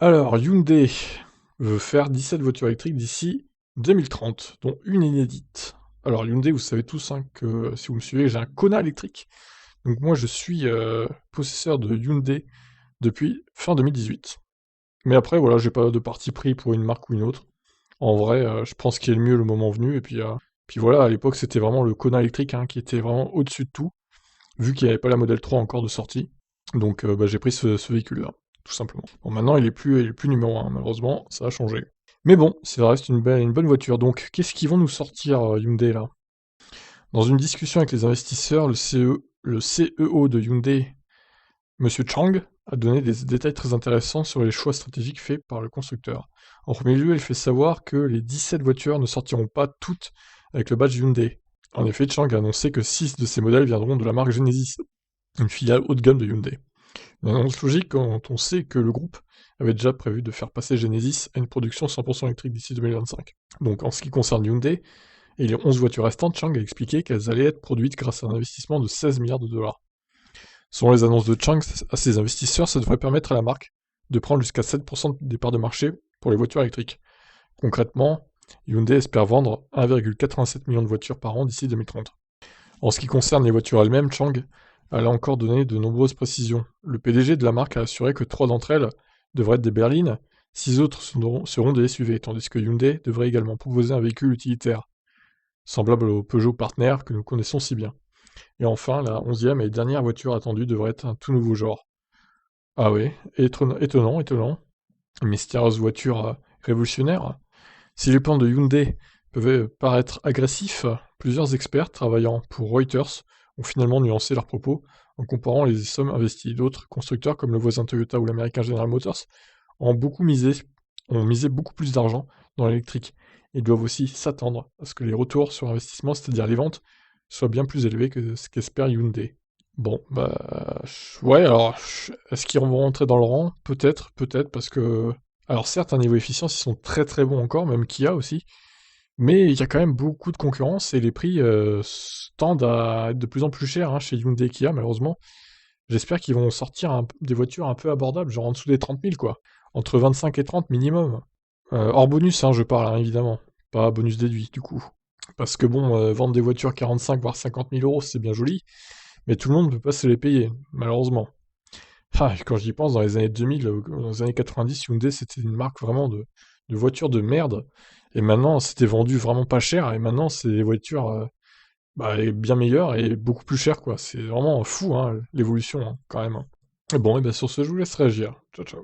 Alors, Hyundai veut faire 17 voitures électriques d'ici 2030, dont une inédite. Alors, Hyundai, vous savez tous hein, que si vous me suivez, j'ai un Kona électrique. Donc moi, je suis possesseur de Hyundai depuis fin 2018. Mais après, voilà, j'ai pas de parti pris pour une marque ou une autre. En vrai, je pense qu'il est le mieux le moment venu. Et puis voilà, à l'époque, c'était vraiment le Kona électrique hein, qui était vraiment au-dessus de tout, vu qu'il n'y avait pas la Model 3 encore de sortie. Donc bah, j'ai pris ce véhicule-là, tout simplement. Bon, maintenant, il est plus numéro 1, malheureusement, ça a changé. Mais bon, ça reste une bonne voiture. Donc, qu'est-ce qu'ils vont nous sortir, Hyundai, là? Dans une discussion avec les investisseurs, le CEO de Hyundai, Monsieur Chang, a donné des détails très intéressants sur les choix stratégiques faits par le constructeur. En premier lieu, il fait savoir que les 17 voitures ne sortiront pas toutes avec le badge Hyundai. En effet, Chang a annoncé que 6 de ces modèles viendront de la marque Genesis, une filiale haut de gamme de Hyundai. Une annonce logique quand on sait que le groupe avait déjà prévu de faire passer Genesis à une production 100% électrique d'ici 2025. Donc en ce qui concerne Hyundai, et les 11 voitures restantes, Chang a expliqué qu'elles allaient être produites grâce à un investissement de 16 milliards de dollars. Selon les annonces de Chang à ses investisseurs, ça devrait permettre à la marque de prendre jusqu'à 7% des parts de marché pour les voitures électriques. Concrètement, Hyundai espère vendre 1,87 million de voitures par an d'ici 2030. En ce qui concerne les voitures elles-mêmes, Chang a là encore donné de nombreuses précisions. Le PDG de la marque a assuré que 3 d'entre elles devraient être des berlines, 6 autres seront des SUV, tandis que Hyundai devrait également proposer un véhicule utilitaire, semblable au Peugeot Partner que nous connaissons si bien. Et enfin, la 11e et dernière voiture attendue devrait être un tout nouveau genre. Ah oui, étonnant. Une mystérieuse voiture révolutionnaire. Si les plans de Hyundai peuvent paraître agressifs, plusieurs experts travaillant pour Reuters ont finalement nuancé leurs propos en comparant les sommes investies. D'autres constructeurs, comme le voisin Toyota ou l'américain General Motors, ont misé beaucoup plus d'argent dans l'électrique. Ils doivent aussi s'attendre à ce que les retours sur investissement, c'est-à-dire les ventes, soient bien plus élevés que ce qu'espère Hyundai. Bon, bah, ouais, alors, est-ce qu'ils vont rentrer dans le rang? Peut-être, parce que... Alors certes, à niveau efficience, ils sont très très bons encore, même Kia aussi, mais il y a quand même beaucoup de concurrence et les prix tendent à être de plus en plus chers hein, chez Hyundai et Kia, malheureusement. J'espère qu'ils vont sortir des voitures un peu abordables, genre en dessous des 30 000, quoi. Entre 25 et 30 minimum. Hors bonus, hein, je parle, hein, évidemment. Pas bonus déduit, du coup. Parce que bon, vendre des voitures 45 voire 50 000 euros, c'est bien joli, mais tout le monde ne peut pas se les payer, malheureusement. Enfin, quand j'y pense, dans les années 2000, dans les années 90, Hyundai, c'était une marque vraiment de voitures de merde. Et maintenant, c'était vendu vraiment pas cher, et maintenant, c'est des voitures bah, bien meilleures et beaucoup plus chères, quoi. C'est vraiment fou, hein, l'évolution, hein, quand même. Et bon, et bien sur ce, je vous laisse réagir. Ciao, ciao.